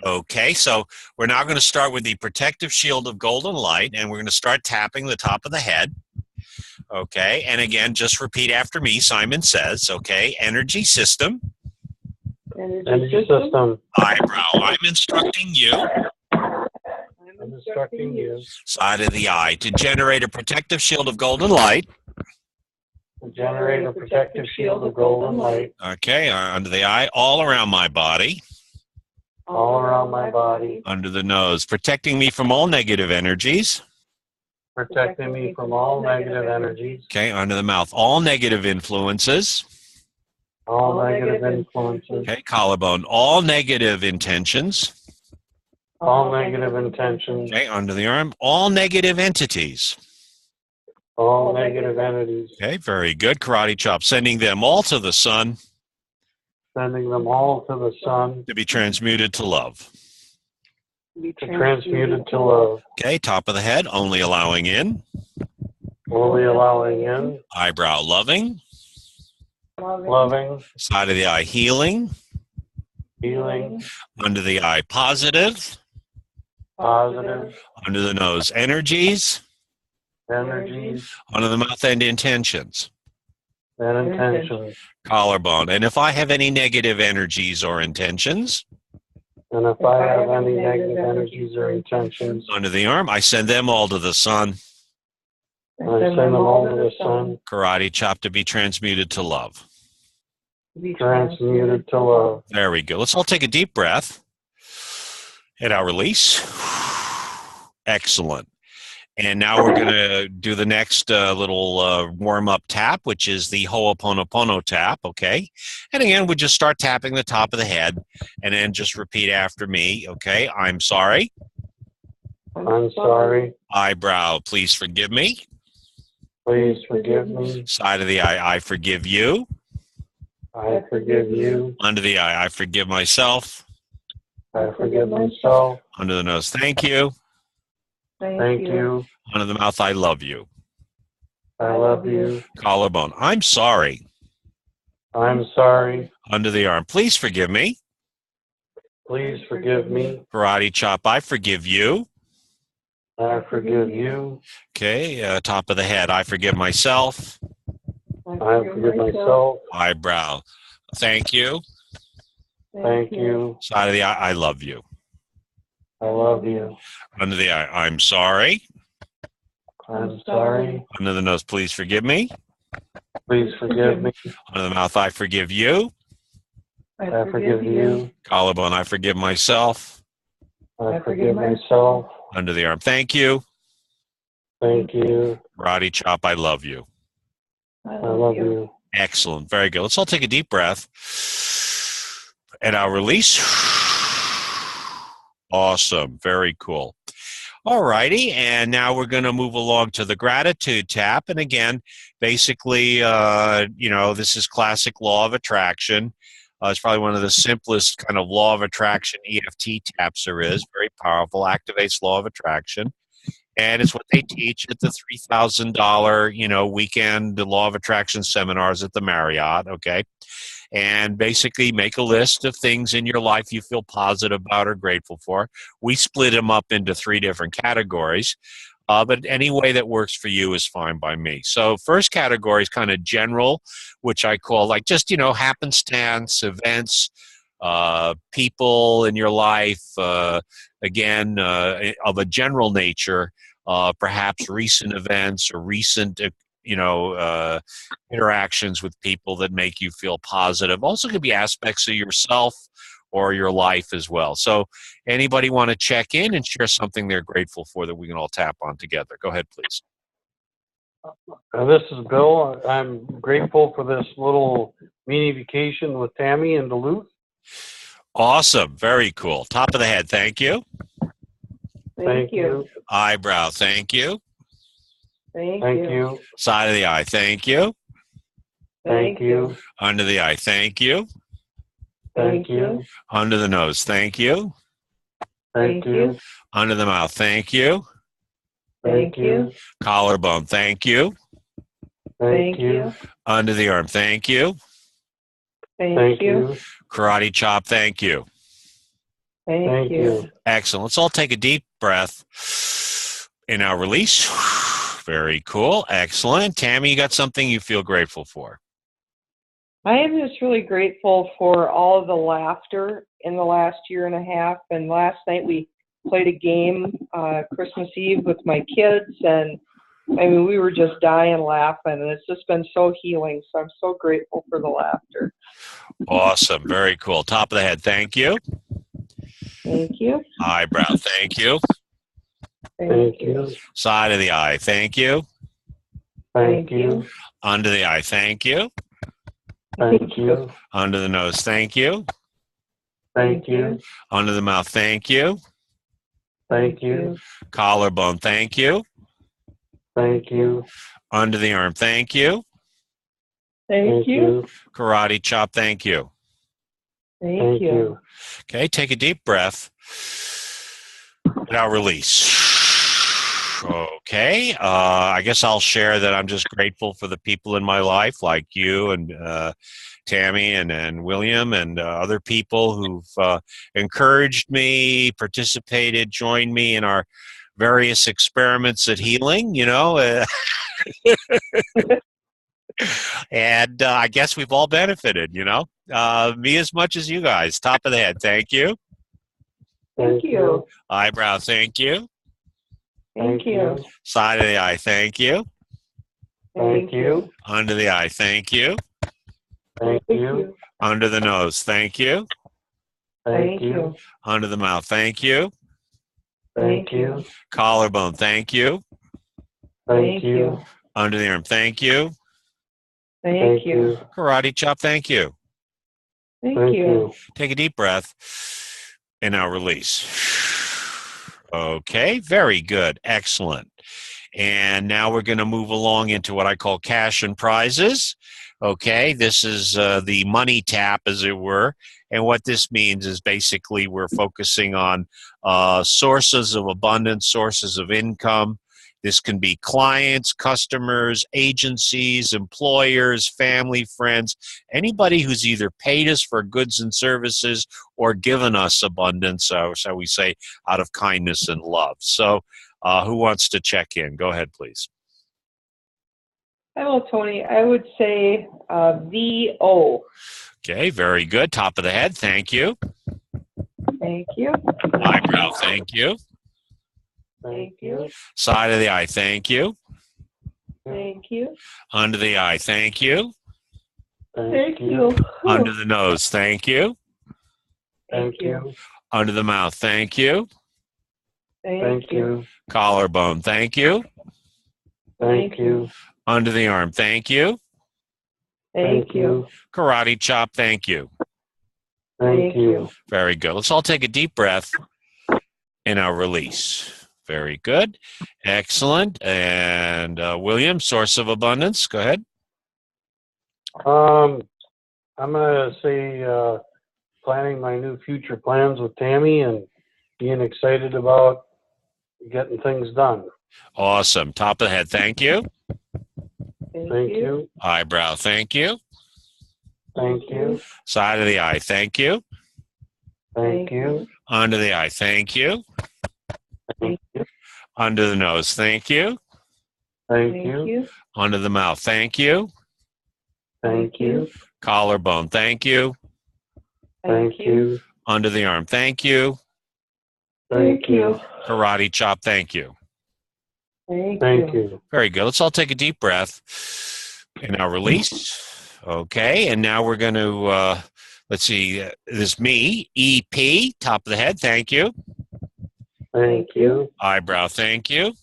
Okay, so we're now going to start with the protective shield of golden light, and we're going to start tapping the top of the head. Okay, and again, just repeat after me. Simon says, okay, energy system. Energy system. Eyebrow. I'm instructing you. I'm instructing you. Side of the eye. To generate a protective shield of golden light. To generate a protective shield of golden light. Okay, under the eye, all around my body. All around my body. Under the nose, protecting me from all negative energies. Protecting me from all negative energies. Okay, under the mouth, all negative influences. All negative influences. Okay, collarbone, all negative intentions. All negative intentions. Okay, under the arm, all negative entities. All negative entities. Okay, very good. Karate chop, sending them all to the sun. Sending them all to the sun. To be transmuted to love. To transmuted to love. Okay, top of the head, only allowing in. Only allowing in. Eyebrow, loving. Loving. Side of the eye, healing. Healing. Under the eye, positive. Positive. Under the nose, energies. Energies. Under the mouth, and intentions. And intentions. Collarbone. And if I have any negative energies or intentions. And if I have any negative energies or intentions. Under the arm, I send them all to the sun. I send them all to the sun. Karate chop, to be transmuted to love. Transmuted to love. There we go. Let's all take a deep breath. And I'll release. Excellent. And now we're going to do the next little warm-up tap, which is the Ho'oponopono tap, okay? And again, we just start tapping the top of the head, and then just repeat after me, okay? I'm sorry. I'm sorry. Eyebrow, please forgive me. Please forgive me. Side of the eye, I forgive you. I forgive you. Under the eye, I forgive myself. I forgive myself. Under the nose, thank you. Thank you. Under the mouth, I love you. I love you. Collarbone, I'm sorry. I'm sorry. Under the arm, please forgive me. Please forgive me. Karate chop, I forgive you. I forgive you. Okay, top of the head, I forgive myself. I forgive myself. Eyebrow, thank you. Thank you. Side of the eye, I love you. I love you. Under the eye, I'm sorry. I'm sorry. Under the nose, please forgive me. Please forgive me. Under the mouth, I forgive you. I forgive you. Collarbone, I forgive myself. I forgive myself. Under the arm, thank you. Thank you. Karate chop, I love you. I love you. Excellent. Very good. Let's all take a deep breath. And I'll release. Awesome. Very cool. All righty. And now we're going to move along to the gratitude tap. And again, basically, this is classic law of attraction. It's probably one of the simplest kind of law of attraction EFT taps there is. Very powerful. Activates law of attraction. And it's what they teach at the $3,000, weekend, the law of attraction seminars at the Marriott. Okay. And basically make a list of things in your life you feel positive about or grateful for. We split them up into 3 different categories, but any way that works for you is fine by me. So first category is kind of general, which I call like just, happenstance, events, people in your life, of a general nature, perhaps recent events or recent interactions with people that make you feel positive. Also could be aspects of yourself or your life as well. So anybody want to check in and share something they're grateful for that we can all tap on together? Go ahead, please. This is Bill. I'm grateful for this little mini vacation with Tammy in Duluth. Awesome. Very cool. Top of the head. Thank you. Thank you. Eyebrow. Thank you. Thank you. Side of the eye. Thank you. Thank you. Under the eye. Thank you. Thank you. Under the nose. Thank you. Thank you. Under the mouth. Thank you. Thank you. Collarbone. Thank you. Thank you. Under the arm. Thank you. Thank you. Karate chop. Thank you. Thank you. Excellent. Let's all take a deep breath and now release. Very cool. Excellent. Tammy, you got something you feel grateful for? I am just really grateful for all of the laughter in the last year and a half. And last night we played a game Christmas Eve with my kids, and I mean, we were just dying laughing, and it's just been so healing. So I'm so grateful for the laughter. Awesome. Very cool. Top of the head. Thank you. Thank you. Eyebrow. Thank you. Thank you. Side of the eye. Thank you. Thank you. Under the eye. Thank you. Thank you. Under the nose. Thank you. Thank you. Under the mouth. Thank you. Thank you. Collarbone. Thank you. Thank you. Under the arm. Thank you. Thank you. Karate chop. Thank you. Thank you. Okay, take a deep breath. Now release. Okay, I guess I'll share that I'm just grateful for the people in my life, like you and Tammy and William and other people who've encouraged me, participated, joined me in our various experiments at healing, you know. And I guess we've all benefited, you know. Me as much as you guys. Top of the head. Thank you. Thank you. Eyebrow. Thank you. Thank you. Side of the eye. Thank you. Thank you. Under the eye. Thank you. Thank you. Under the nose. Thank you. Thank you. Under the mouth. Thank you. Thank you. Collarbone. Thank you. Thank you. Under the arm. Thank you. Thank you. Karate chop. Thank you. Thank you. Take a deep breath and now release. Okay, very good. Excellent. And now we're going to move along into what I call cash and prizes. Okay, this is the money tap, as it were. And what this means is basically we're focusing on sources of abundance, sources of income. This can be clients, customers, agencies, employers, family, friends, anybody who's either paid us for goods and services or given us abundance, shall we say, out of kindness and love. So who wants to check in? Go ahead, please. Hello, Tony. I would say VO. Okay, very good. Top of the head. Thank you. Thank you. Eyebrow. Thank you. Thank you. Side of the eye. Thank you. Thank you. Under the eye. Thank you. Thank you. Under the nose. Thank you. Thank you. Under the mouth. Thank you. Thank you. Collarbone. Thank you. Thank you. Under the arm. Thank you. Thank you. Karate chop. Thank you. Thank you. Very good. Let's all take a deep breath and now release. Very good. Excellent. And William, source of abundance. Go ahead. I'm gonna say planning my new future plans with Tammy and being excited about getting things done. Awesome. Top of the head. Thank you. Thank you. Eyebrow. Thank you. Thank you. Side of the eye. Thank you. Thank you. Under the eye. Thank you. Thank you. Under the nose. Thank you. Thank you. Under the mouth. Thank you. Thank you. Collarbone. Thank you. Thank you. Under the arm. Thank you. Thank you. Karate chop. Thank you. Thank you. Very good. Let's all take a deep breath and now release. Okay. And now we're going to, let's see, this is me, EP, top of the head. Thank you. Thank you. Eyebrow. Thank you.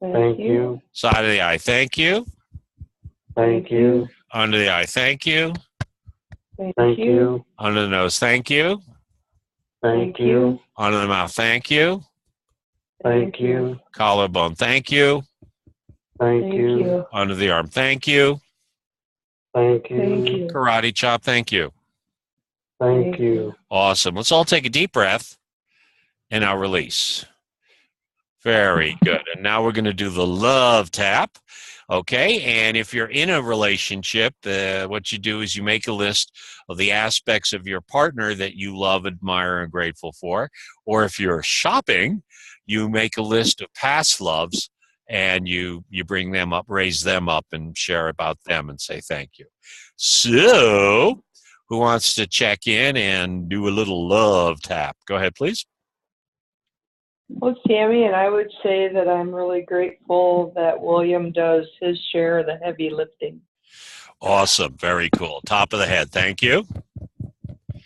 Thank you. Side of the eye. Thank you. Thank you. Under the eye. Thank you. Thank you. Under the nose. Thank you. Thank you. Under the mouth. Thank you. Thank you. Collarbone. Thank you. Thank you. Under the arm. Thank you. Thank you. Karate chop. Thank you. Thank you. Awesome. Let's all take a deep breath and now release. Very good. And now we're going to do the love tap. Okay, and if you're in a relationship, what you do is you make a list of the aspects of your partner that you love, admire, and are grateful for. Or if you're shopping, you make a list of past loves and you bring them up, raise them up, and share about them and say thank you. So, who wants to check in and do a little love tap? Go ahead, please. Well, it's Tammy, and I would say that I'm really grateful that William does his share of the heavy lifting. Awesome. Very cool. Top of the head. Thank you.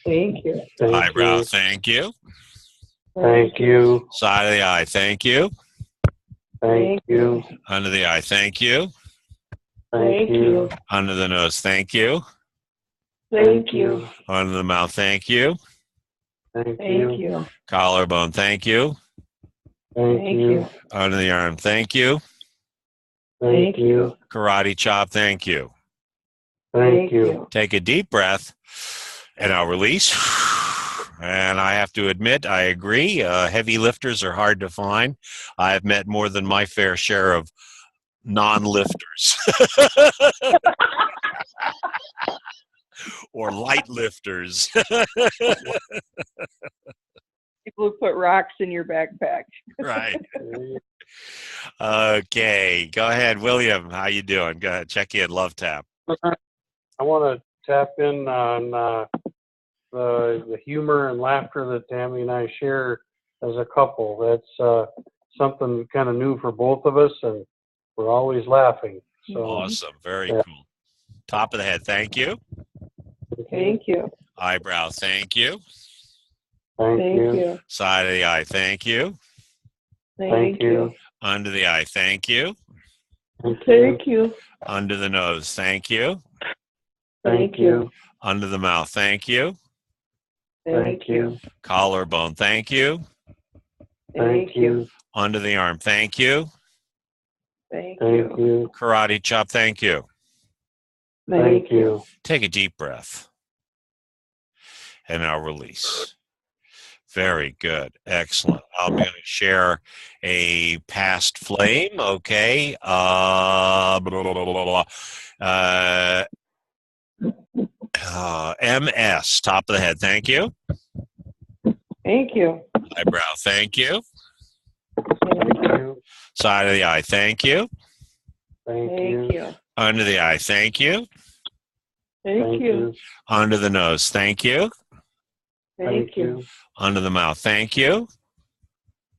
Thank you. Eyebrow. Thank you. Thank you. Side of the eye. Thank you. Thank you. Under the eye. Thank you. Thank you. Under the nose. Thank you. Thank you. Under the mouth. Thank you. Thank Thank you. you. Collarbone. Thank you. Thank you. Under the arm. Thank you. Thank you. Karate chop. Thank you. Thank you. Take a deep breath, and I'll release. And I have to admit, I agree. Heavy lifters are hard to find. I have met more than my fair share of non-lifters or light lifters. People who put rocks in your backpack. Right. Okay. Go ahead, William. How you doing? Go ahead. Check in. Love tap. I want to tap in on the humor and laughter that Tammy and I share as a couple. That's something kind of new for both of us, and we're always laughing. So Awesome. Very yeah. cool. Top of the head. Thank you. Thank you. Eyebrow. Thank you. Thank Thank you. you. Side of the eye. Thank you. Thank you. Under the eye. Thank you. Thank you. Under the nose. Thank you. Thank you. Under the mouth. Thank you. Thank you. Collarbone. Thank you. Thank you. Under the arm. Thank you. Thank Thank you. you. Karate chop. Thank you. Thank you. Take a deep breath. And now release. Very good. Excellent. I'm going to share a past flame. Okay. MS. Top of the head. Thank you. Thank you. Eyebrow. Thank you. Thank you. Side of the eye. Thank you. Thank Thank you. you. Under the eye. Thank you. Thank you. Under the nose. Thank you. Thank you. Under the mouth. Thank you.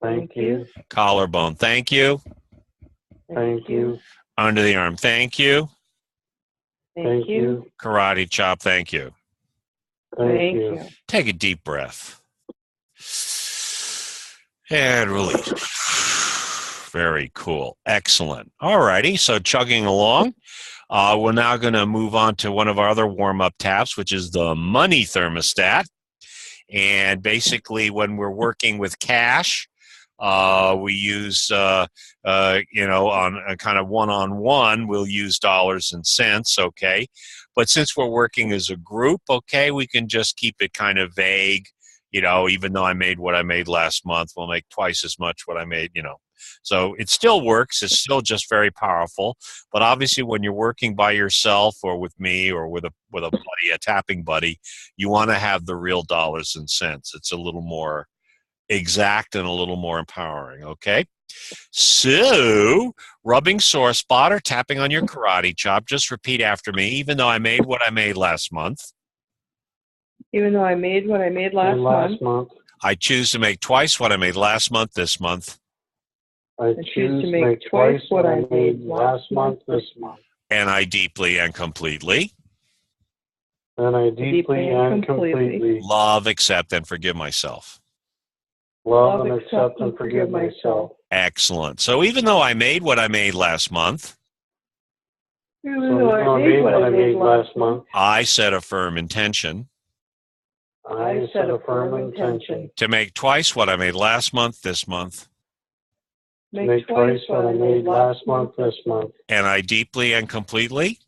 Thank you. Collarbone. Thank you. Thank you. Under the arm. Thank you. Thank you. Karate chop. Thank you. Thank you. Take a deep breath. And release. Very cool. Excellent. All righty. So chugging along. We're now going to move on to one of our other warm-up taps, which is the money thermostat. And basically, when we're working with cash, we use, on a kind of one-on-one, we'll use dollars and cents, okay? But since we're working as a group, okay, we can just keep it kind of vague. Even though I made what I made last month, we'll make twice as much what I made, So it still works. It's still just very powerful. But obviously, when you're working by yourself or with me or with a buddy, a tapping buddy, you want to have the real dollars and cents. It's a little more exact and a little more empowering, okay? So, rubbing sore spot or tapping on your karate chop, just repeat after me. Even though I made what I made last month. Even though I made what I made last month, I choose to make twice what I made last month this month. I choose to make twice what I made last month this month. And I deeply and completely love, accept, and forgive myself. Love and accept and forgive myself. Excellent. So even though I made what I made last month, I set a firm intention to make twice what I made last month this month. Make twice what I made last month this month. And I deeply and completely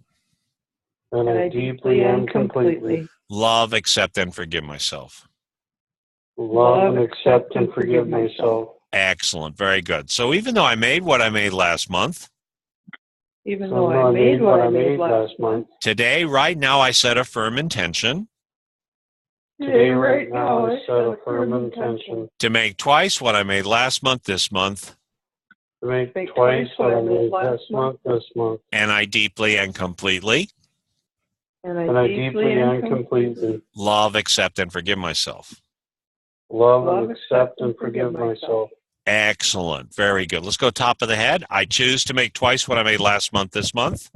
love, accept, and forgive myself. Love and accept and forgive myself. Excellent. Very good. So even though I made what I made last month, even So though I made what I made last month. Today, right now, I set a firm intention Today, right now, I set a firm intention to make twice what I made last month this month, to make twice what I made last month this month. and I deeply and completely And I deeply and completely love, accept, and forgive myself. love and accept and forgive myself. Excellent. Very good. Let's go top of the head. I choose to make twice what I made last month this month.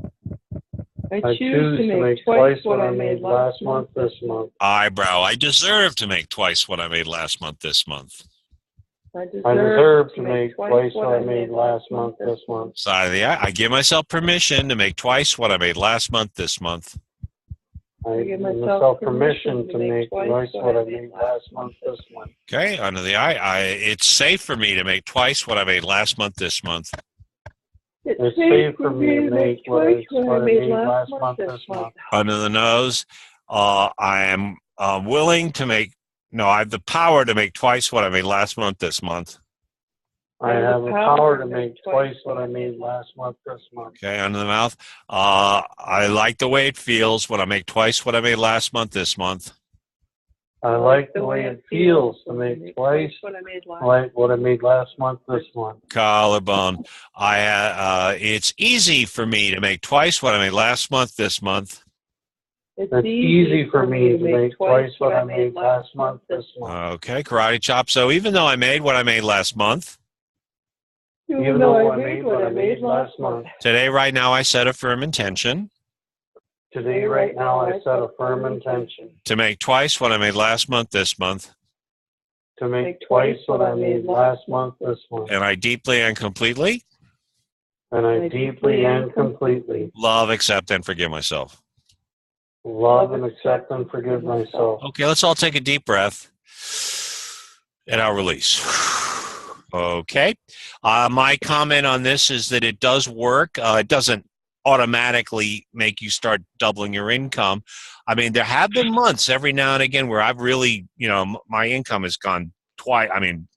I choose to make twice what I made last month this month. Eyebrow. I deserve to make twice what I made last month this month. I deserve to make twice what I made last month this month. Side of the eye. I give myself permission to make twice what I made last month this month. I give myself permission to make twice what I made last month this month. Okay, under the eye. It's safe for me to make twice what I made last month this month. It's safe for me to make twice what I made last month this month. Under the nose. I am willing to make, no, I have the power to make twice what I made last month this month. I have the power to make twice what I made last month this month. Okay, under the mouth. I like the way it feels when I make twice what I made last month this month. I like the way it feels to make twice like what I made last month this month. Collarbone. It's easy for me to make twice what I made last month this month. It's easy for me to make twice what I made last month this month. Okay, karate chop. So even though I made what I made last month, even though I made what I made last month. Today, right now, I set a firm intention. Today, right now, I set a firm intention to make twice what I made last month this month. To make twice what I made last month this month. And I deeply and completely love, accept, and forgive myself. Love and accept and forgive myself. Okay, let's all take a deep breath. And I'll release. Okay. My comment on this is that it does work. It doesn't automatically make you start doubling your income. I mean, there have been months every now and again where I've really, my income has gone twice. I mean,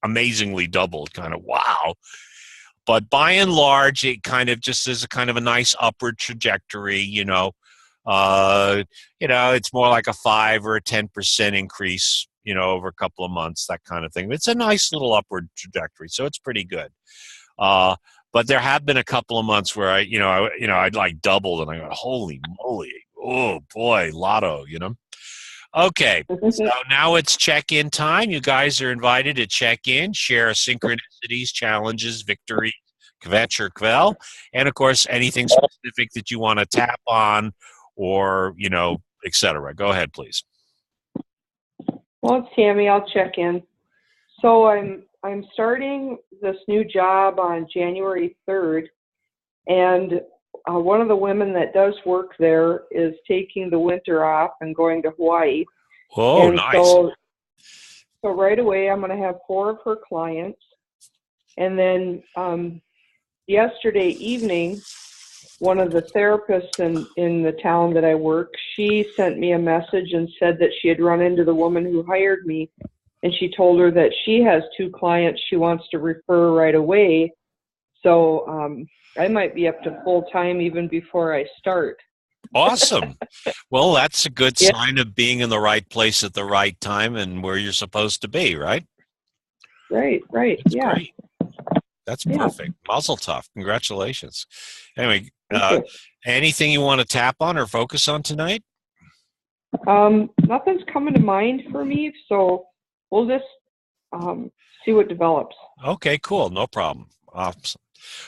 amazingly doubled, kind of wow. But by and large, it kind of just is a kind of a nice upward trajectory, it's more like a 5 or a 10% increase, over a couple of months, that kind of thing. It's a nice little upward trajectory, so it's pretty good. But there have been a couple of months where I'd like doubled, and I go, holy moly, oh boy, lotto, Okay, so now it's check-in time. You guys are invited to check in, share synchronicities, challenges, victory, kvetch or quell, and of course anything specific that you want to tap on, or etc. Go ahead, please. Well, it's Tammy. I'll check in. So I'm starting this new job on January 3rd, and one of the women that does work there is taking the winter off and going to Hawaii. Oh, and nice. So right away, I'm going to have 4 of her clients, and then yesterday evening, one of the therapists in the town that I work, she sent me a message and said that she had run into the woman who hired me, and she told her that she has 2 clients she wants to refer right away. So I might be up to full time even before I start. Awesome. Well, that's a good sign of being in the right place at the right time and where you're supposed to be, right? Right. That's great. That's perfect. Mazel tov. Congratulations. Anyway, anything you want to tap on or focus on tonight? Nothing's coming to mind for me, so we'll just see what develops. Okay, cool. No problem. Awesome.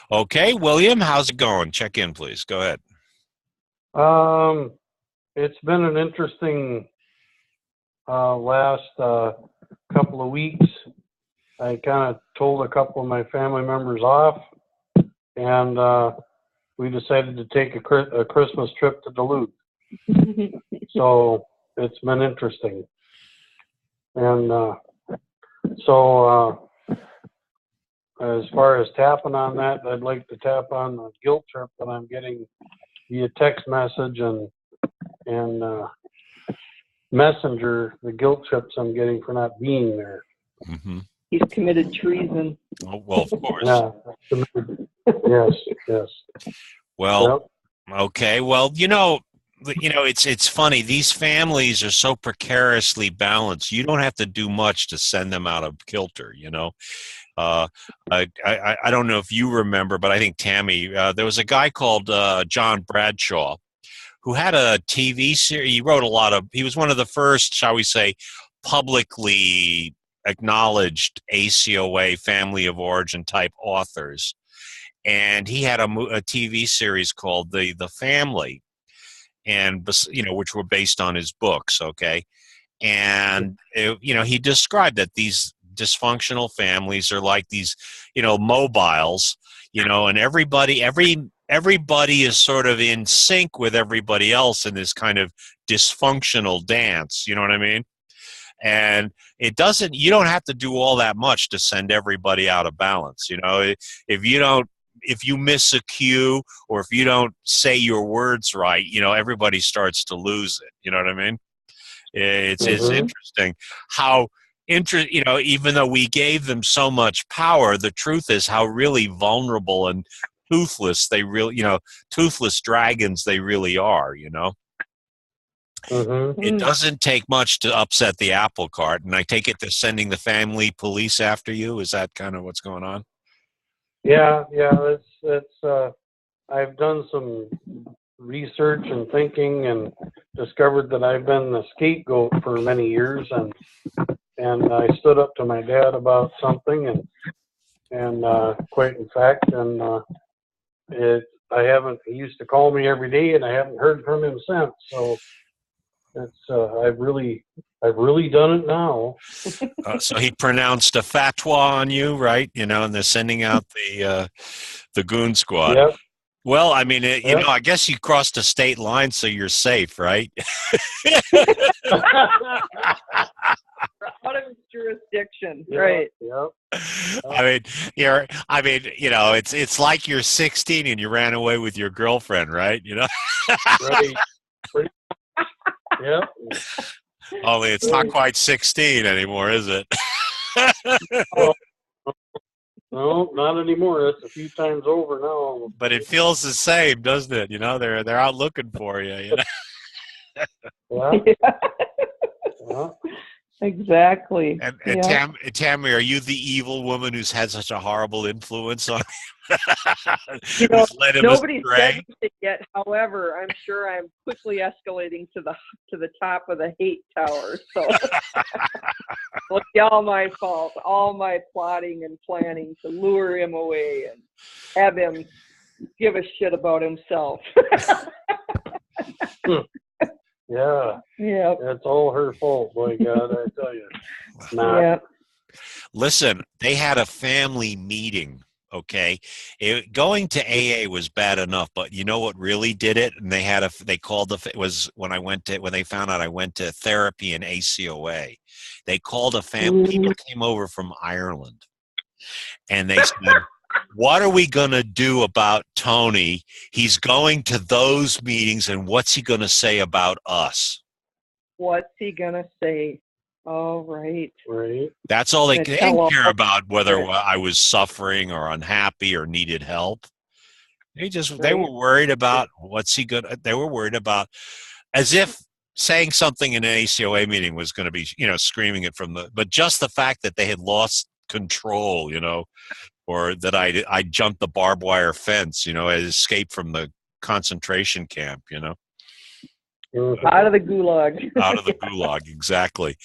Okay, William, how's it going? Check in, please. Go ahead. It's been an interesting last couple of weeks. I kind of told a couple of my family members off, and we decided to take a Christmas trip to Duluth. So it's been interesting. And as far as tapping on that, I'd like to tap on the guilt trip that I'm getting via text message and messenger, the guilt trips I'm getting for not being there. Mm-hmm. He's committed treason. Oh, well, of course. Yeah. Yes. Well, Yep. okay. Well, it's funny. These families are so precariously balanced. You don't have to do much to send them out of kilter. Uh, I don't know if you remember, but I think Tammy. There was a guy called John Bradshaw who had a TV series. He wrote a lot of. He was one of the first, shall we say, publicly acknowledged ACOA family of origin type authors, and he had a TV series called the Family, and which were based on his books. Okay, and he described that these dysfunctional families are like these mobiles, and everybody is sort of in sync with everybody else in this kind of dysfunctional dance, you know what I mean? And you don't have to do all that much to send everybody out of balance. If you miss a cue, or if you don't say your words right, everybody starts to lose it, you know what I mean? It's interesting how even though we gave them so much power, the truth is how really vulnerable and toothless toothless dragons they really are. It doesn't take much to upset the apple cart, and I take it they're sending the family police after you. Is that kind of what's going on? Yeah, it's I've done some research and thinking and discovered that I've been the scapegoat for many years, and I stood up to my dad about something, and quite in fact, and I haven't. He used to call me every day, and I haven't heard from him since. So it's I've really done it now. So he pronounced a fatwa on you, right? And they're sending out the goon squad. Yep. Well, I mean, Yep. I guess you crossed a state line, so you're safe, right? Out of his jurisdiction, Yep. right? Yep. It's like you're 16 and you ran away with your girlfriend, right? Right. Yep. Only it's not quite 16 anymore, is it? Oh, no, not anymore. That's a few times over now. But it feels the same, doesn't it? They're out looking for you. Yeah. Yeah, Yeah. exactly. And Yeah. Tammy, are you the evil woman who's had such a horrible influence on Who's led him Nobody astray? said it yet. However, I'm sure I'm quickly escalating to the top of the hate tower. So it's all my fault. All my plotting and planning to lure him away and have him give a shit about himself. Yeah. Yeah. It's all her fault, boy, God, I tell you. Nah. Yeah. Listen, they had a family meeting. Okay, going to AA was bad enough, but you know what really did it? And they called it was when they found out I went to therapy in ACOA. They called a family. People came over from Ireland, and they said, "What are we going to do about Tony? He's going to those meetings, and what's he going to say about us?" What's he gonna say? All right. Right. That's all they didn't care about, whether Yeah. I was suffering or unhappy or needed help. They Right. were worried about what's he good. They were worried about, as if saying something in an ACOA meeting was going to be, screaming it but just the fact that they had lost control, or that I jumped the barbed wire fence, I escaped from the concentration camp, Out of the gulag. out of the gulag, exactly.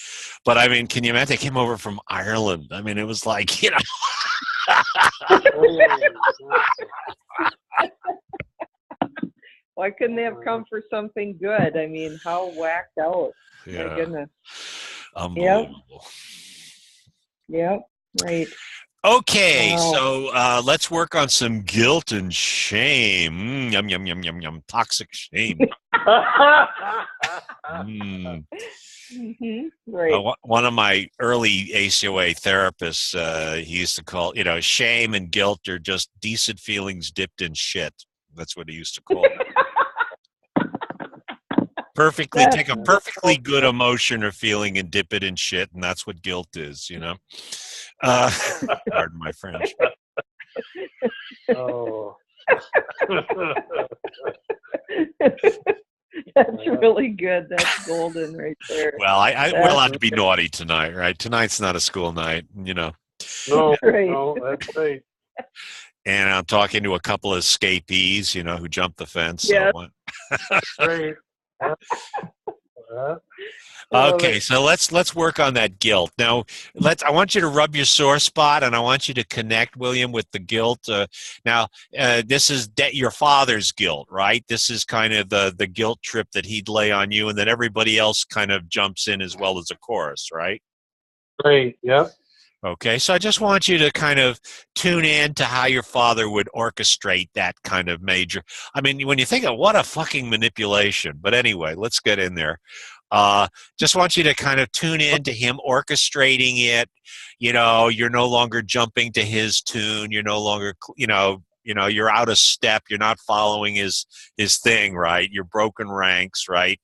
But I mean, can you imagine? They came over from Ireland. I mean, it was like, Why couldn't they have come for something good? I mean, how whacked out. yeah, My goodness. unbelievable. Yep. Right. Okay, Wow. so let's work on some guilt and shame. Yum, yum, yum, yum, yum. Toxic shame. Mm. Right. One of my early ACOA therapists, he used to call, shame and guilt are just decent feelings dipped in shit. That's what he used to call it. Take a perfectly good emotion or feeling and dip it in shit, and that's what guilt is, Pardon my French. Oh. That's really good. That's golden right there. Well, we're That's allowed to be naughty tonight, right? Tonight's not a school night, you know. No, right. no, that's right. And I'm talking to a couple of escapees, you know, who jumped the fence. Yeah. So, Right. okay, so let's work on that guilt. Now, I want you to rub your sore spot, and I want you to connect, William, with the guilt. Now, this is your father's guilt, right? This is kind of the guilt trip that he'd lay on you, and then everybody else kind of jumps in as well as a chorus, right? Right. Yep. Okay, so I just want you to kind of tune in to how your father would orchestrate that kind of major. I mean, when you think of what a fucking manipulation, but anyway, let's get in there. Just want you to kind of tune in to him orchestrating it. You know, you're no longer jumping to his tune. You're no longer, you're out of step. You're not following his thing, right? You're broken ranks, right?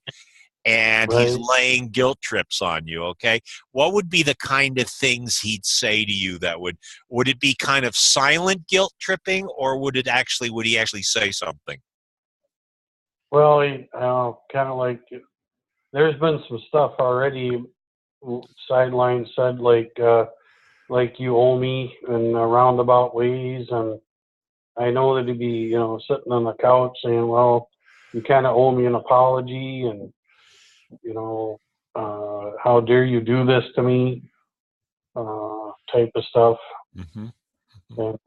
And he's Right. laying guilt trips on you. Okay, what would be the kind of things he'd say to you that would it be kind of silent guilt tripping, or would he actually say something? Well, kind of like there's been some stuff already. Sideline said like you owe me in roundabout ways, and I know that he'd be sitting on the couch saying, well, you kind of owe me an apology, and how dare you do this to me, type of stuff. Mm-hmm. And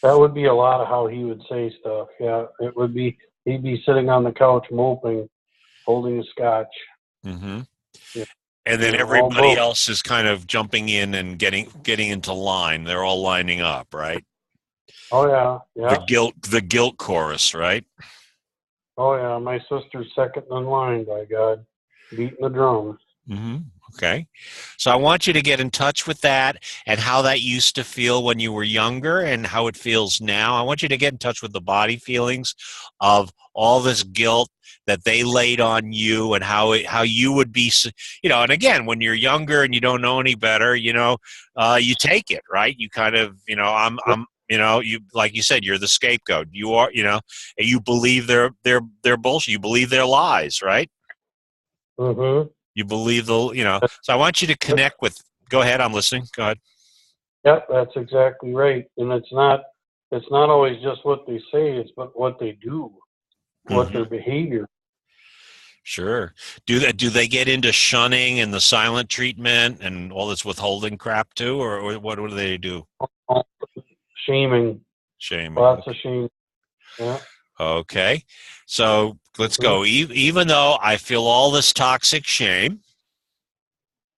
that would be a lot of how he would say stuff. Yeah, it would be, he'd be sitting on the couch moping, holding a scotch. Mm-hmm. Yeah, And then all everybody broke. else is kind of jumping in and getting into line. They're all lining up, right? Oh, yeah, The yeah. guilt chorus, right? Oh, yeah, my sister's second in line, by God, beating the drum. Mm-hmm. Okay. So I want you to get in touch with that and how that used to feel when you were younger and how it feels now. I want you to get in touch with the body feelings of all this guilt that they laid on you and how you would be, and again, when you're younger and you don't know any better, you take it, right? You kind of, you, like you said, you're the scapegoat. You are, and you believe their bullshit. You believe their lies, right? Mm-hmm. You believe so I want you to connect with, go ahead, I'm listening. Go ahead. Yep, that's exactly right. And it's not always just what they say, it's but what they do, what their behavior. Sure. Do they get into shunning and the silent treatment and all this withholding crap too, or what do they do? Shaming. Shame. Lots of shame. Yeah. Okay. So let's go. Even though I feel all this toxic shame,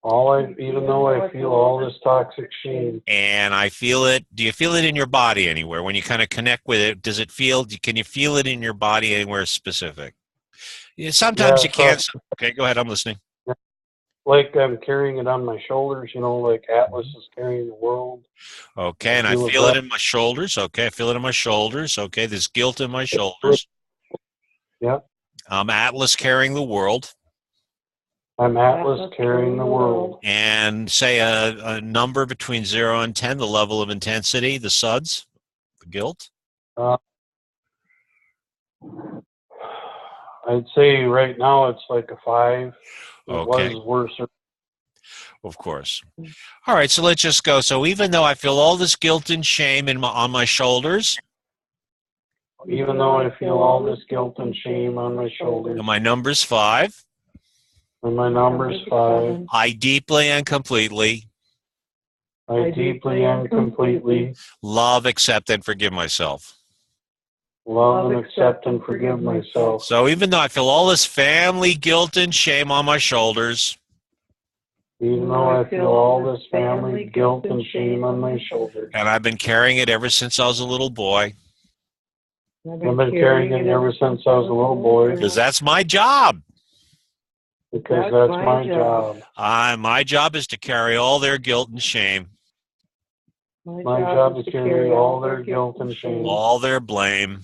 Even though I feel all this toxic shame. and I feel it, do you feel it in your body anywhere? When you kind of connect with it, can you feel it in your body anywhere specific? Yeah, sometimes Yeah, you can't. Okay, go ahead. I'm listening. like I'm carrying it on my shoulders, like Atlas is carrying the world. Okay, and I feel it in my shoulders. Okay, I feel it in my shoulders. Okay, there's guilt in my shoulders. Yeah. I'm Atlas carrying the world. I'm Atlas carrying the world. And say a number between 0 and 10, the level of intensity, the SUDS, the guilt. I'd say right now it's like a 5. It Okay. was worse. Of course. All right, so let's just go. So even though I feel all this guilt and shame on my shoulders. Even though I feel all this guilt and shame on my shoulders. And my number's 5. And my number's 5. I deeply and completely love, accept, and forgive myself. Love and accept and forgive myself. So even though I feel all this family guilt and shame on my shoulders. Even though I feel all this family guilt and shame on my shoulders. And I've been carrying it ever since I was a little boy. I've been carrying it ever since I was a little boy. Because that's my job. Because that's my job. My job is to carry all their guilt and shame. My job is to carry all their guilt and shame. All their blame.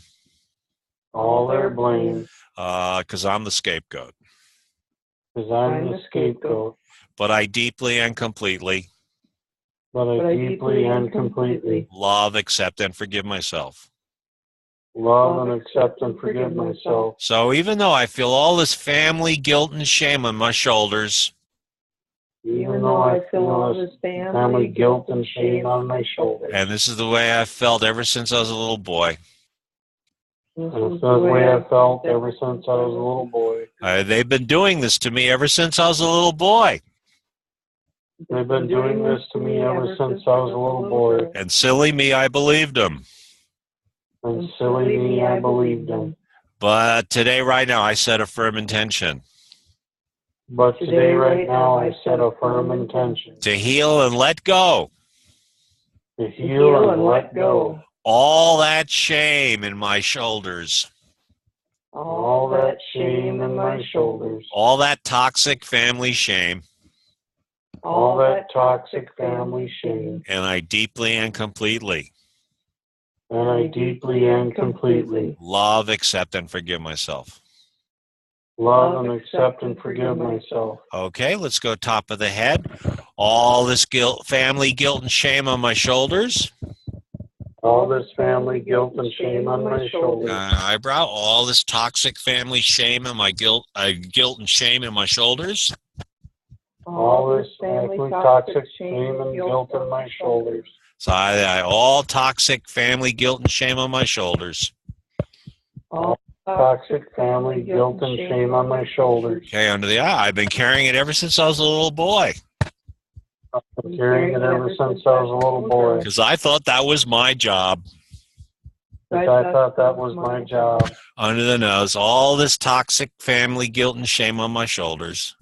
All their blame. Because I'm the scapegoat. Because I'm the scapegoat. But I deeply and completely love, accept, and forgive myself. love and accept and forgive myself. So even though I feel all this family guilt and shame on my shoulders, Even though I feel all this family guilt and shame on my shoulders. and this is the way I felt ever since I was a little boy. And it's the way I felt ever since I was a little boy. They've been doing this to me ever since I was a little boy. They've been doing this to me ever since I was a little boy. And silly me, I believed them. And silly me, I believed them. But today, right now, I set a firm intention But today, right now, I set a firm intention to heal and let go to heal and let go all that shame in my shoulders, all that shame in my shoulders, all that toxic family shame, all that toxic family shame, and I deeply and completely and I deeply and completely love, accept, and forgive myself. love and accept and forgive myself. Okay, let's go top of the head. All this guilt, family guilt and shame on my shoulders. All this family guilt and shame on my shoulders. Eyebrow. All this toxic family shame and my guilt and shame in my shoulders. All this family toxic shame and guilt on my shoulders. So all toxic family guilt and shame on my shoulders. All toxic family guilt and shame on my shoulders. Okay, under the eye. I've been carrying it ever since I was a little boy. I've been carrying it ever since I was a little boy. Because I thought that was my job. Because I thought that was my job. Under the nose. All this toxic family guilt and shame on my shoulders.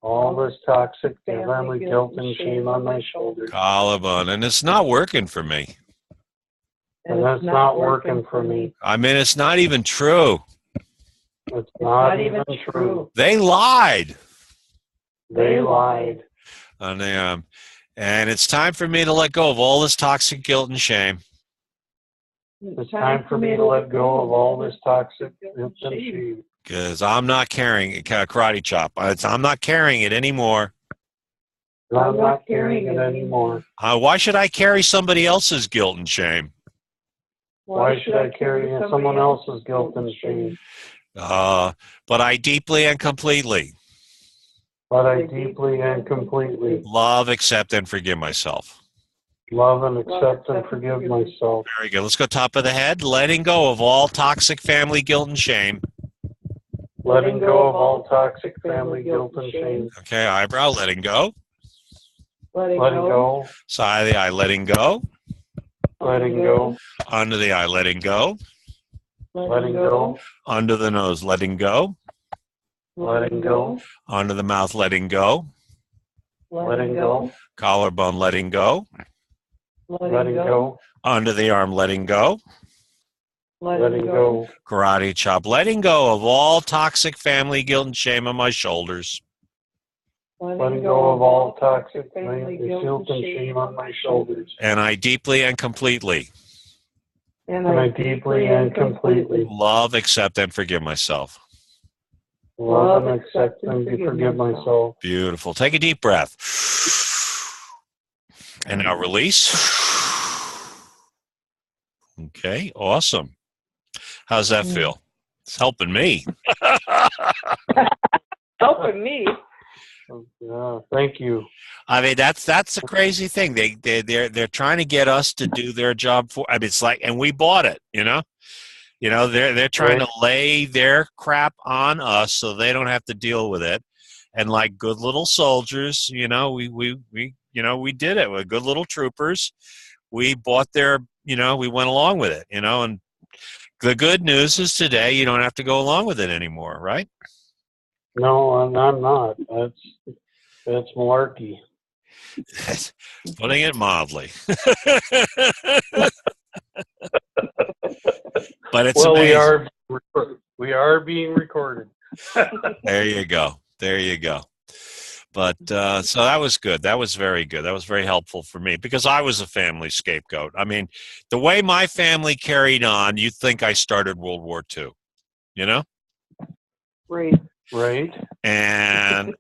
All this toxic family guilt and shame on my shoulders. Collarbone. And it's not working for me. And that's not working for me. I mean, it's not even true. It's not even true. They lied. They lied. And it's time for me to let go of all this toxic guilt and shame. It's time for me to let go of all this toxic guilt and shame. Because I'm not carrying it, karate chop. I'm not carrying it anymore. I'm not carrying it anymore. Why should I carry somebody else's guilt and shame? Why should I carry someone else's guilt and shame? But I deeply and completely But I deeply and completely love, accept, and forgive myself. love and accept and forgive myself. Very good. Let's go top of the head. Letting go of all toxic family guilt and shame. Letting go of all toxic family guilt and shame. Okay, eyebrow, letting go. Letting go. Side of the eye, letting go. Letting go. Under the eye, letting go. Letting go. Under the nose, letting go. Letting go. Under the mouth, letting go. Letting go. Collarbone, letting go. Letting go. Under the arm, letting go. Letting go. Karate chop, letting go of all toxic family guilt and shame on my shoulders. Letting go of all toxic family guilt and shame on my shoulders. And I deeply and completely And I deeply and completely love, accept, and forgive myself. love and accept and forgive myself. Beautiful. Take a deep breath. And now release. Okay, awesome. How's that feel? It's helping me. Helping me. Yeah, thank you. I mean, that's the crazy thing. They're trying to get us to do their job for. I mean, it's like, and we bought it. They're trying to lay their crap on us so they don't have to deal with it. And like good little soldiers, we did it. We're good little troopers. We bought their, we went along with it, and the good news is today you don't have to go along with it anymore, right? No, I'm not. That's malarkey. Putting it mildly. But it's amazing. We are being recorded. There you go. But so that was good. That was very good. That was very helpful for me because I was a family scapegoat. I mean, the way my family carried on, you'd think I started World War II, Right. And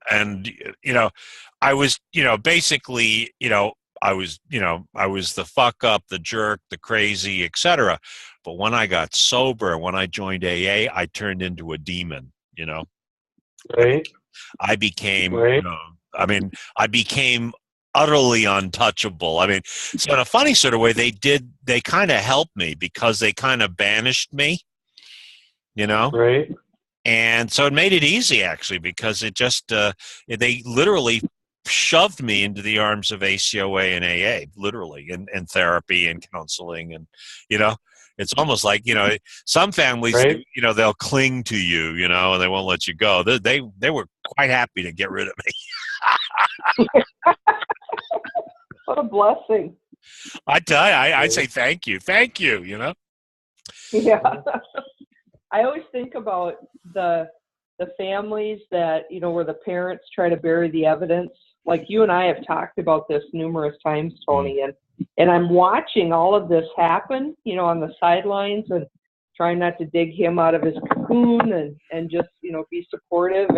I was, basically, I was the fuck up, the jerk, the crazy, etc. But when I got sober, when I joined AA, I turned into a demon, you know. Right. I became, Right. I became utterly untouchable. I mean, so in a funny sort of way, they kind of helped me because they kind of banished me, you know? Right. And so it made it easy actually because it just, they literally shoved me into the arms of ACOA and AA, literally, and therapy and counseling. And, you know, it's almost like, you know, some families, Right. you know, they'll cling to you, you know, and they won't let you go. They were quite happy to get rid of me. What a blessing. I tell you, I say thank you, you know. Yeah. I always think about the families that, you know, where the parents try to bury the evidence. Like you and I have talked about this numerous times, Tony, and I'm watching all of this happen, you know, on the sidelines and trying not to dig him out of his cocoon and just, you know, be supportive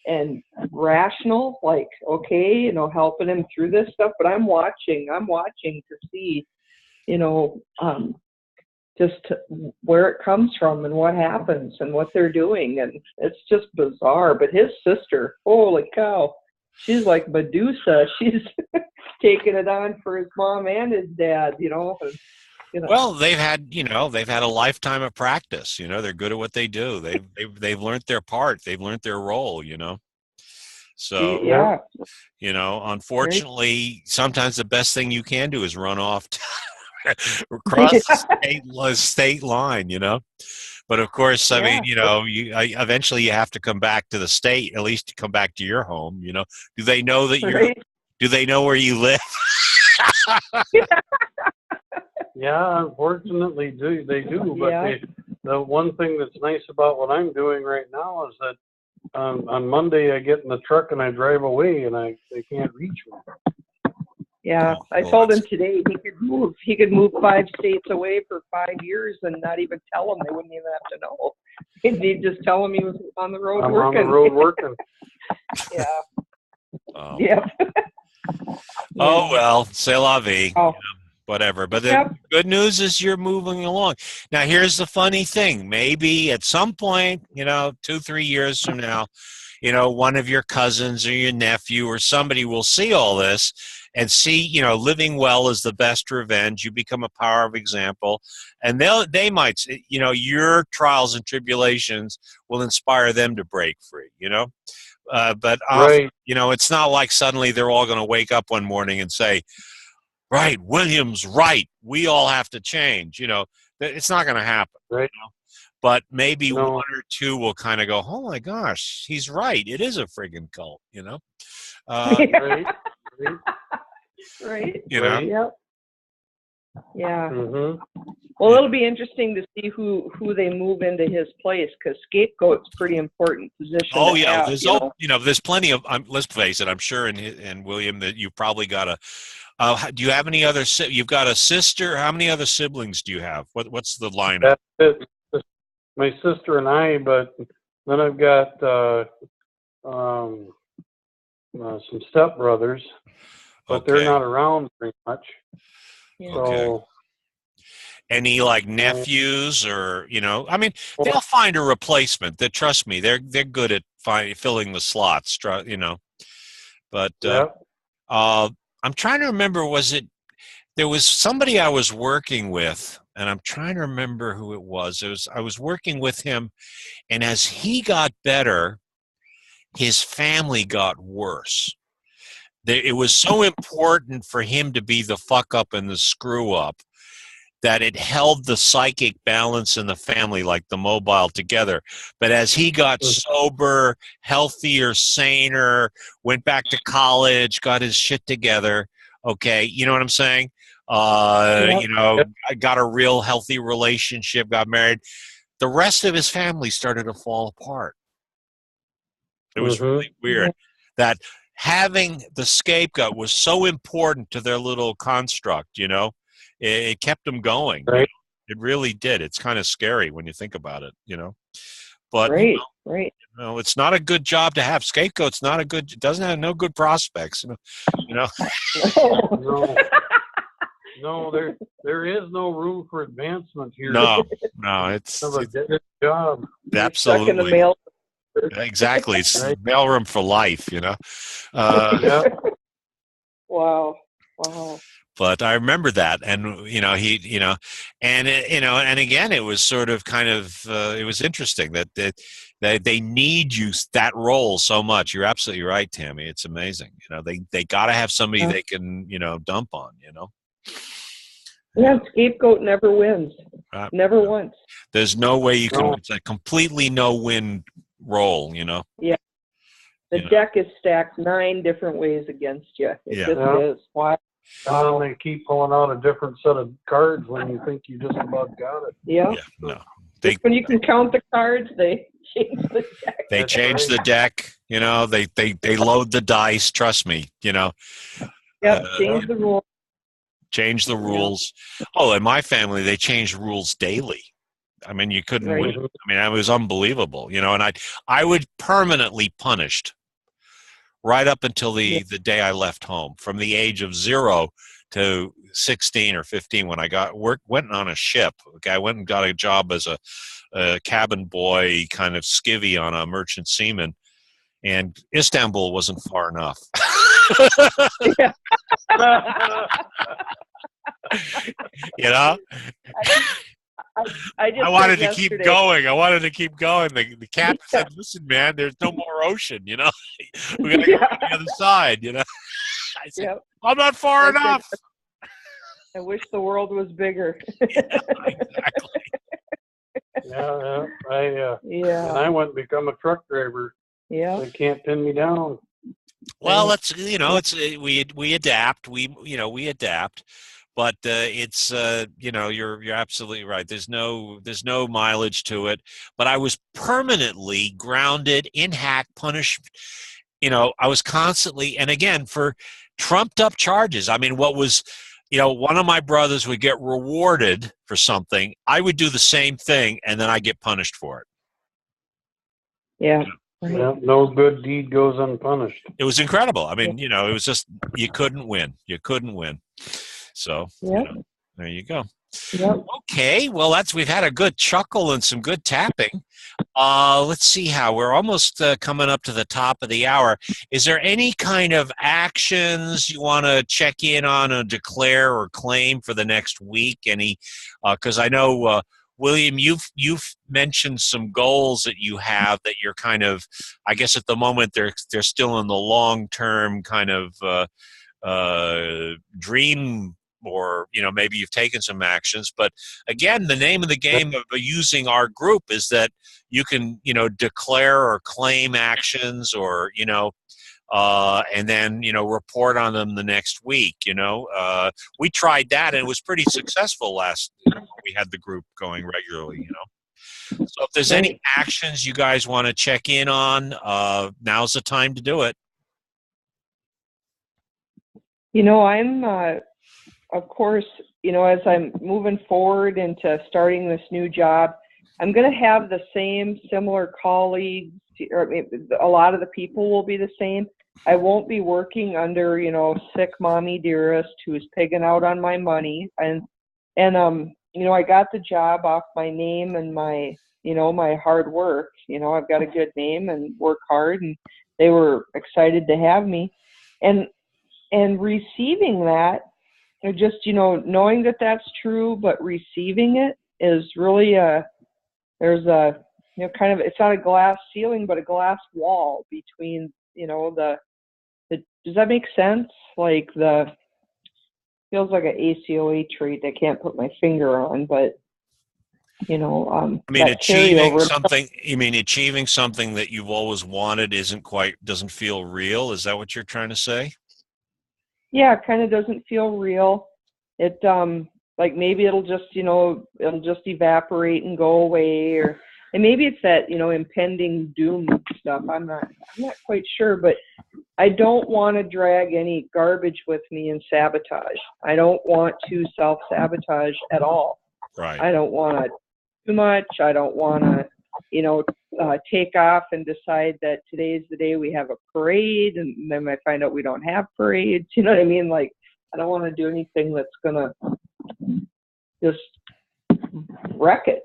and rational, like, okay, you know, helping him through this stuff. But I'm watching to see, you know, just where it comes from and what happens and what they're doing. And it's just bizarre. But his sister, holy cow, she's like Medusa. She's taking it on for his mom and his dad, you know. And, you know. Well, they've had a lifetime of practice. You know, they're good at what they do. They've learned their part. They've learned their role. You know, so Yeah. you know, unfortunately, sometimes the best thing you can do is run off across the state line. You know, but of course, I mean, you know, eventually you have to come back to the state, at least to come back to your home. You know, do they know that do they know where you live? Yeah, unfortunately, they do. But the one thing that's nice about what I'm doing right now is that on Monday I get in the truck and I drive away, and they can't reach me. Yeah, I told him today he could move 5 states away for 5 years and not even tell them. They wouldn't even have to know. He'd just tell them he was on the road working. On the road working. Yeah. Oh. Yeah. Oh well, c'est la vie. Oh. You know, whatever. But the good news is you're moving along. Now, here's the funny thing. Maybe at some point, you know, 2-3 years from now, you know, one of your cousins or your nephew or somebody will see all this and see, you know, living well is the best revenge. You become a power of example. And they might, you know, your trials and tribulations will inspire them to break free, you know. But Right. you know, it's not like suddenly they're all going to wake up one morning and say, right, William's right, we all have to change. You know, it's not going to happen. Right. You know? But maybe one or two will kind of go, oh my gosh, he's right. It is a friggin' cult, you know? Right. Right. You know? Yep. Yeah. Mm-hmm. Well, it'll be interesting to see who they move into his place, because scapegoat's pretty important position. Oh yeah, have, there's plenty of. Let's face it. I'm sure in William that you probably got a. Do you have any other? You've got a sister. How many other siblings do you have? What's the lineup? That's it. My sister and I, but then I've got some stepbrothers, but they're not around very much. Yeah. So, any like nephews or, you know, I mean, they'll find a replacement. Trust me, they're good at filling the slots, you know. But I'm trying to remember, there was somebody I was working with, and I'm trying to remember who it was. I was working with him, and as he got better, his family got worse. It was so important for him to be the fuck up and the screw up that it held the psychic balance in the family, like the mobile, together. But as he got sober, healthier, saner, went back to college, got his shit together, okay, you know what I'm saying? You know, I got a real healthy relationship, got married. The rest of his family started to fall apart. It was really weird that having the scapegoat was so important to their little construct, you know. It kept them going. Right. You know? It really did. It's kind of scary when you think about it, you know. But you know, it's not a good job to have. Scapegoat's not a good. It doesn't have no good prospects. You know. No. No, there is no room for advancement here. No, it's Have a good job. You're stuck in the absolutely. mail. Exactly. It's Right. mailroom for life, Yeah. Wow. But I remember that, and and again, it was sort of kind of it was interesting that they need you that role so much. You're absolutely right, Tammy. It's amazing. They got to have somebody Yeah. they can dump on. Yeah, scapegoat never wins. Uh, Never once. there's no way you can. No. It's a completely no-win role. Yeah. The deck is stacked 9 different ways against you. It just is. Why? And they keep pulling out a different set of cards when you think you just about got it. Yeah. Yeah. No. Just when you can count the cards, they change the deck. They change the deck. They load the dice. Trust me. Yep. Change the rules. Change the rules. Oh, in my family, they changed rules daily. I mean, you couldn't win. I mean, it was unbelievable, and I would permanently punished right up until the day I left home, from the age of 0 to 16 or 15 when I went on a ship. Okay, I went and got a job as a cabin boy, kind of skivvy on a merchant seaman, and Istanbul wasn't far enough. I wanted to keep going. The captain said, "Listen, man, there's no more ocean. We got to go to the other side." I said, "I'm not far enough." I wish the world was bigger. Exactly. And I went and become a truck driver. Yeah. They can't pin me down. Well, it's we adapt. We adapt. But it's you're absolutely right. There's no mileage to it. But I was permanently grounded in hack punished. I was constantly, and again, for trumped up charges. I mean, what was, one of my brothers would get rewarded for something. I would do the same thing, and then I get punished for it. Yeah. Yeah, no good deed goes unpunished. It was incredible. I mean, it was just, you couldn't win. So, there you go. Yep. Okay, well, we've had a good chuckle and some good tapping. Let's see how we're almost coming up to the top of the hour. Is there any kind of actions you want to check in on or declare or claim for the next week? Any? Because I know, William, you've mentioned some goals that you have that you're kind of, I guess at the moment they're still in the long-term kind of dream, or maybe you've taken some actions. But again, the name of the game of using our group is that you can declare or claim actions, or and then report on them the next week. We tried that, and it was pretty successful last when we had the group going regularly. So if there's any actions you guys want to check in on, now's the time to do it. I'm of course, as I'm moving forward into starting this new job, I'm going to have the same similar colleagues, or a lot of the people will be the same. I won't be working under, sick mommy dearest who's pigging out on my money. And I got the job off my name and my, my hard work. I've got a good name and work hard, and they were excited to have me. And receiving that, or just, knowing that that's true, but receiving it is really there's a, kind of, it's not a glass ceiling, but a glass wall between, does that make sense? Like feels like an ACOA trait I can't put my finger on, but, I mean, achieving something that you've always wanted doesn't feel real. Is that what you're trying to say? Yeah, it kind of doesn't feel real. It like maybe it'll just evaporate and go away, and maybe it's that impending doom stuff. I'm not quite sure, but I don't want to drag any garbage with me and sabotage. I don't want to self-sabotage at all. Right. I don't want to too much. I don't want to take off and decide that today's the day we have a parade, and then I find out we don't have parades. You know what I mean? Like, I don't want to do anything that's gonna just wreck it.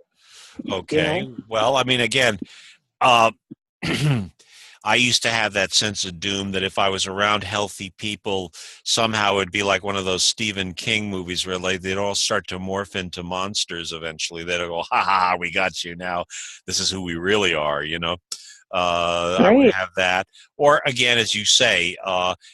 Okay. You know? Well, I mean, again, uh, I used to have that sense of doom that if I was around healthy people, somehow it'd be like one of those Stephen King movies where they'd all start to morph into monsters eventually. They'd go, ha ha, we got you now. This is who we really are, you know? I would Right. have that. Or again, as you say,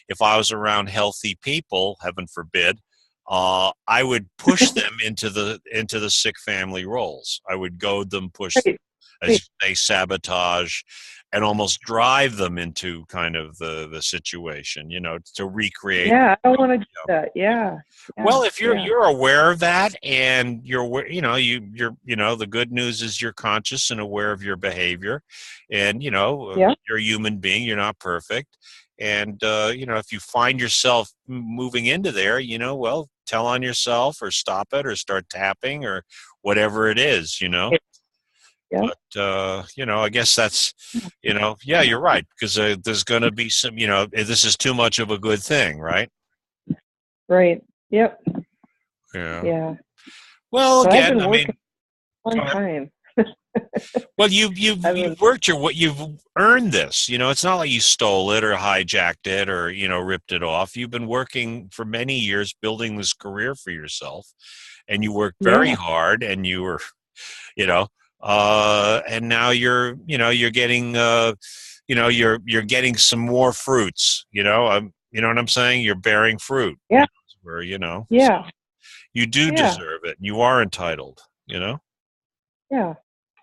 if I was around healthy people, heaven forbid, I would push them into the sick family roles. I would goad them, push them, Right. as you say, sabotage, and almost drive them into kind of the situation, you know, to recreate. Yeah, I don't want to do that. Yeah. Yeah. Well, if Yeah. you're aware of that, and you're you know you're you know, the good news is you're conscious and aware of your behavior, and you know, Yeah. you're a human being, you're not perfect, and you know, if you find yourself moving into there, you know, well, tell on yourself or stop it or start tapping or whatever it is, you know. Yeah. But you know, I guess that's, you know, yeah, you're right, because there's going to be some, you know, this is too much of a good thing, right? Right. Yep. Yeah. Yeah. Well, But I've again, been I mean, working a go long ahead. time. Well, you've I've been, you've worked you've earned this. You know, it's not like you stole it or hijacked it or, you know, ripped it off. You've been working for many years building this career for yourself, and you worked very yeah. hard, and you were, you know, and now you're, you know, you're getting, you know, you're getting some more fruits. You know what I'm saying? You're bearing fruit. Yeah. Where, you know, so Yeah. you do Yeah. deserve it. You are entitled. You know, Yeah.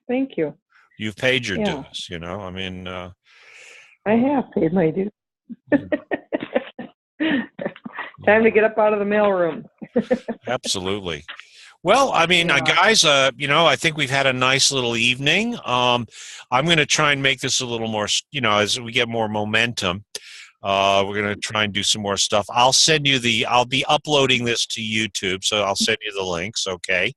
Thank you. you've paid your Yeah. dues. You know, I mean, I have paid my dues. yeah, Time to get up out of the mailroom. absolutely. Well, I mean, Yeah. guys, you know, I think we've had a nice little evening. I'm going to try and make this a little more, you know, as we get more momentum. We're going to try and do some more stuff. I'll be uploading this to YouTube, so I'll send you the links, okay?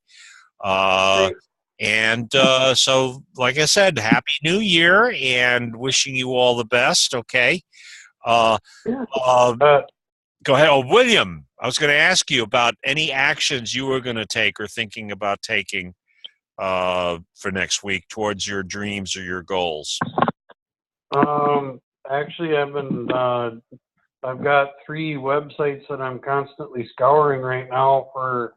Uh, Great. and so, like I said, Happy New Year and wishing you all the best, okay? Uh, Yeah. uh, Uh, Go ahead. Oh, William, I was going to ask you about any actions you were going to take or thinking about taking for next week towards your dreams or your goals. actually, I've got 3 websites that I'm constantly scouring right now for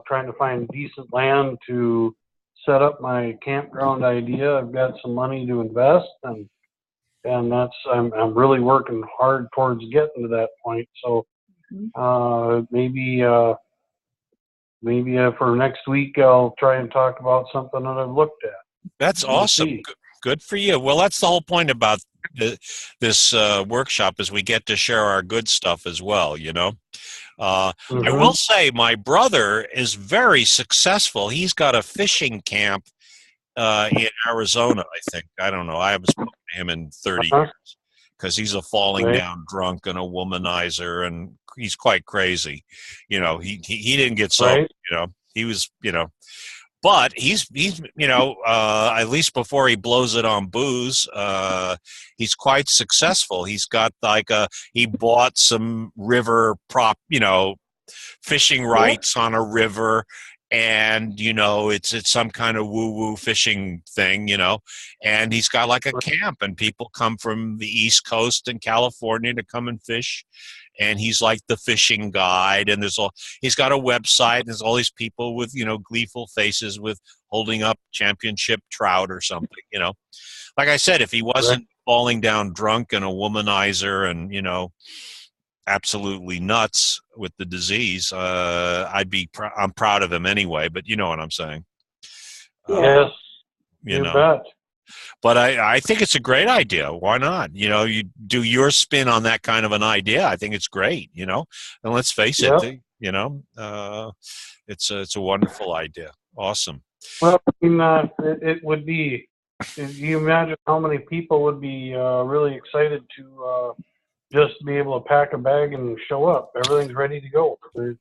trying to find decent land to set up my campground idea. I've got some money to invest, and I'm really working hard towards getting to that point. So maybe for next week I'll try and talk about something that I've looked at. That's We'll awesome. see. Good for you. Well, that's the whole point about this workshop is we get to share our good stuff as well, you know. I Hmm. will say my brother is very successful. He's got a fishing camp in Arizona, I think. I don't know. I haven't spoken to him in 30 Uh-huh. years because he's a falling Right. down drunk and a womanizer, and he's quite crazy. You know, he didn't get sober. Right. You know, he was, you know, but he's you know, at least before he blows it on booze, he's quite successful. He's got like he bought some river prop, you know, fishing Yep. rights on a river, and you know, it's some kind of woo woo fishing thing, you know, and he's got like a camp, and people come from the East Coast and California to come and fish, and he's like the fishing guide, and he's got a website, and there's all these people with, you know, gleeful faces with holding up championship trout or something, you know. Like I said, if he Right. wasn't falling down drunk and a womanizer and, you know, absolutely nuts with the disease, I'm proud of him anyway, but you know what I'm saying. Yeah. Uh, Yes. you You know, bet. but I think it's a great idea. Why not? You know, you do your spin on that kind of an idea. I think it's great, you know, and let's face it, Yep. you know, it's a wonderful idea. Awesome. Well, I mean, it would be. You imagine how many people would be really excited to just be able to pack a bag and show up. Everything's ready to go. There's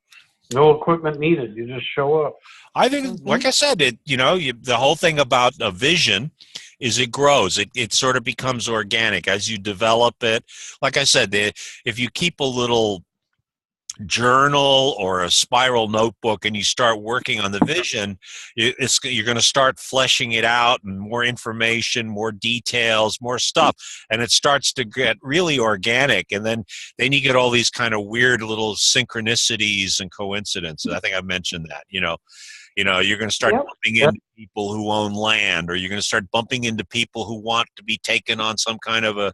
no equipment needed. You just show up. I think, Hmm. like I said, you know, the whole thing about a vision is it grows. It sort of becomes organic as you develop it. Like I said, if you keep a little journal or a spiral notebook and you start working on the vision, you're going to start fleshing it out, and more information, more details, more stuff, and it starts to get really organic. And then you get all these kind of weird little synchronicities and coincidences. I think I mentioned that. You're going to start bumping into people who own land, or you're going to start bumping into people who want to be taken on some kind of a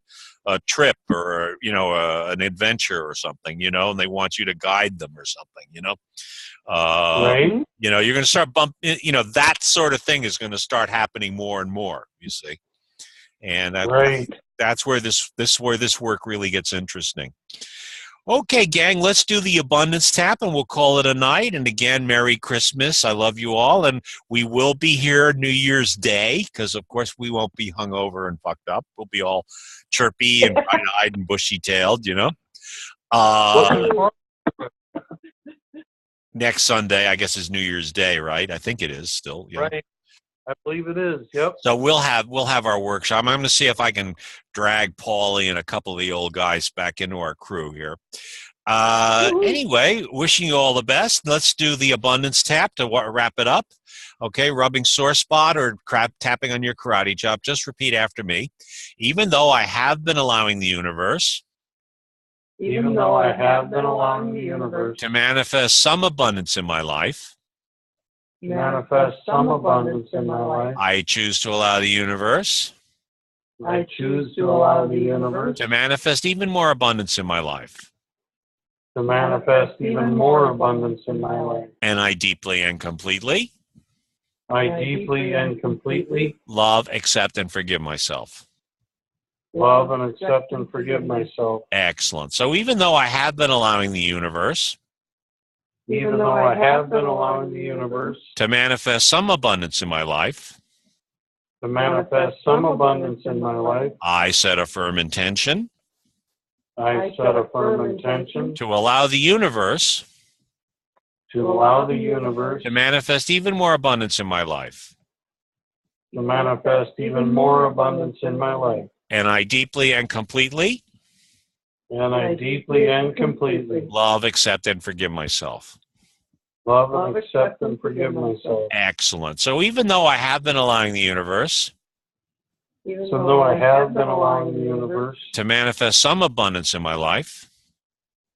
trip, or an adventure or something, and they want you to guide them or something. Right. You're going to start that sort of thing is going to start happening more and more. You see, and that's where this work really gets interesting. Okay, gang, let's do the abundance tap and we'll call it a night. And again, Merry Christmas. I love you all. And we will be here New Year's Day because, of course, we won't be hungover and fucked up. We'll be all chirpy and bright-eyed and bushy-tailed, Next Sunday, I guess, is New Year's Day, right? I think it is still. Yeah. Right. I believe it is. Yep. So we'll have our workshop. I'm going to see if I can drag Paulie and a couple of the old guys back into our crew here. Anyway, wishing you all the best. Let's do the abundance tap to wrap it up. Okay, rubbing sore spot or tapping on your karate chop. Just repeat after me. Even though I have been allowing the universe. Even though I have been allowing the universe to manifest some abundance in my life. Manifest some abundance in my life. I choose to allow the universe. I choose to allow the universe to manifest even more abundance in my life. To manifest even more abundance in my life. And I deeply and completely. I deeply and completely love, accept, and forgive myself. Love and accept and forgive myself. Excellent. So even though I have been allowing the universe. Even though I have been allowing the universe to manifest some abundance in my life. To manifest some abundance in my life. I set a firm intention. I set a firm intention. To allow the universe. To allow the universe. To manifest even more abundance in my life. To manifest even more abundance in my life. And I deeply and completely. And I deeply and completely love, accept, and forgive myself. Love and accept and forgive myself. Excellent. So even though I have been allowing the universe. So though I have been allowing the universe to manifest some abundance in my life.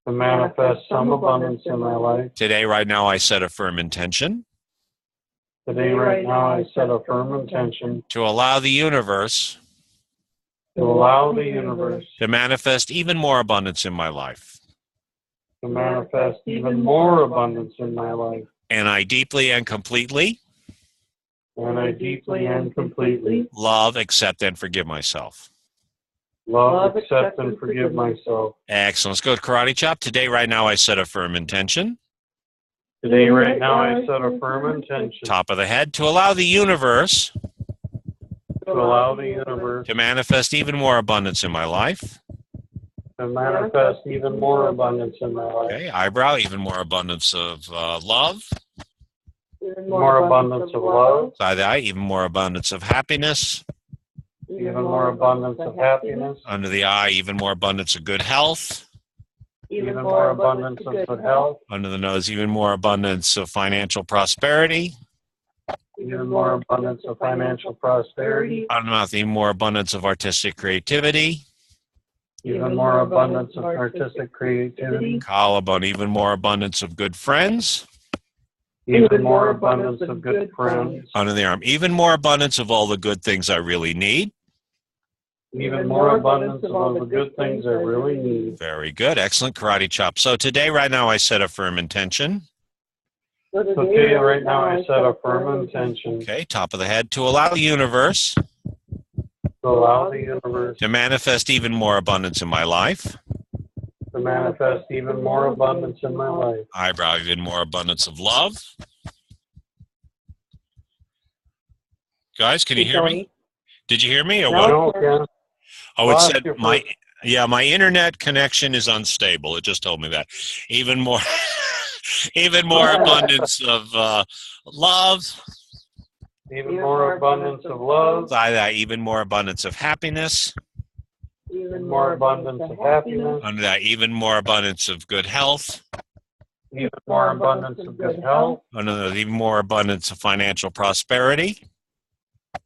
To manifest some abundance in my life. Today, right now, I set a firm intention. Today, right now, I set a firm intention. To allow the universe. To allow the universe to manifest even more abundance in my life. To manifest even more abundance in my life. And I deeply and completely. And I deeply and completely love, accept, and forgive myself. Love, accept, and forgive myself. Excellent. Let's go to karate chop. Today, right now, I set a firm intention. Today, right now, I set a firm intention. Top of the head. To allow the universe. To allow the universe to manifest even more abundance in my life. To manifest even more abundance in my life. Okay, eyebrow, even more abundance of love. More abundance of love. Side eye, even more abundance of happiness. Even more abundance of happiness. Under the eye, even more abundance of good health. Even more abundance of good health. Under the nose, even more abundance of financial prosperity. Even more abundance of financial prosperity. Under the mouth, even more abundance of artistic creativity. Even more abundance of artistic creativity. Collarbone, even more abundance of good friends. Even more abundance of good friends. Under the arm, even more abundance of all the good things I really need. Even more abundance of all the good things I really need. Very good. Excellent karate chop. So today, right now, I set a firm intention. Okay, right now I set a firm intention. Okay, top of the head. To allow the universe. To allow the universe. To manifest even more abundance in my life. To manifest even more abundance in my life. Eyebrow, even more abundance of love. Guys, can you hear me? Did you hear me or what? No, Ken. Oh, it said my internet connection is unstable. It just told me that. Even more. Even more abundance of love. Even more abundance of love. By that, even more abundance of happiness. Even more abundance of happiness. Under that, even more abundance of good health. even more abundance of good health, even more abundance of financial prosperity,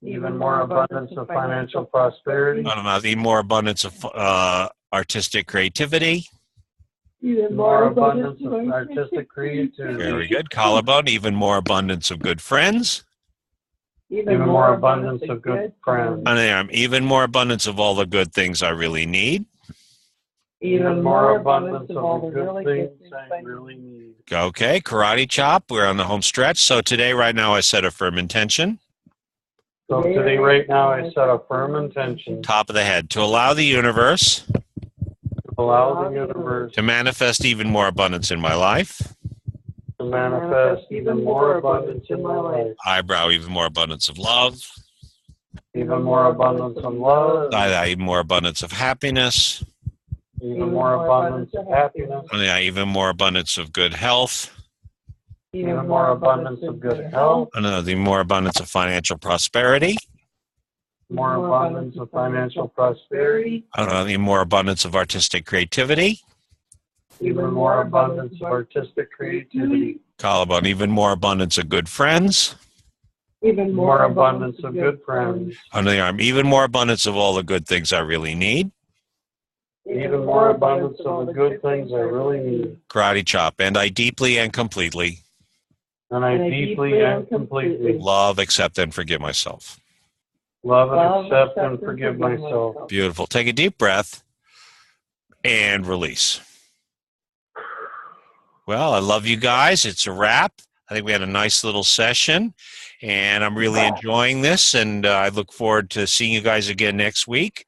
even more abundance of financial prosperity, even more abundance of artistic creativity. even more abundance of artistic creativity. Very good. Collarbone, even more abundance of good friends. Even more abundance of good friends. Even more abundance of all the good things I really need. Even more abundance of all the good things I really need. Okay, karate chop. We're on the home stretch. So today, right now, I set a firm intention. So today, right now, I set a firm intention. Top of the head. To allow the universe. Allow the universe. To manifest even more abundance in my life. To manifest even more abundance in my life. Eyebrow, even more abundance of love. Even more abundance of love. Even more abundance of happiness. Even more abundance of happiness. Even more abundance of good health. Even more abundance of good health. Even more abundance of financial prosperity. More abundance of financial prosperity. Even more abundance of artistic creativity. Even more abundance of artistic creativity. Collarbone, even more abundance of good friends. Even more abundance of good friends. Under the arm, even more abundance of all the good things I really need. Even more abundance of the good things I really need. Karate chop, and I deeply and completely. And I deeply and completely. Love, accept, and forgive myself. Love and accept and forgive myself. Beautiful. Take a deep breath and release. Well, I love you guys. It's a wrap. I think we had a nice little session, and I'm really enjoying this, and I look forward to seeing you guys again next week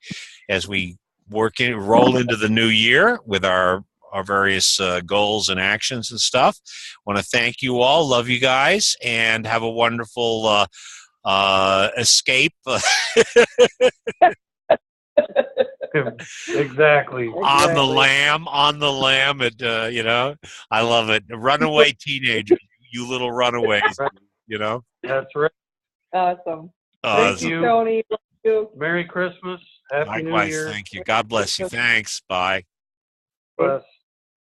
as we roll into the new year with our various goals and actions and stuff. I want to thank you all. Love you guys, and have a wonderful escape. Exactly. On the lamb, I love it. Runaway teenagers, you little runaways, That's right. Awesome. Thank you, Tony. Thank you. Merry Christmas. Happy Likewise, New Year. thank you. God bless you. Thanks. Bye. Bless.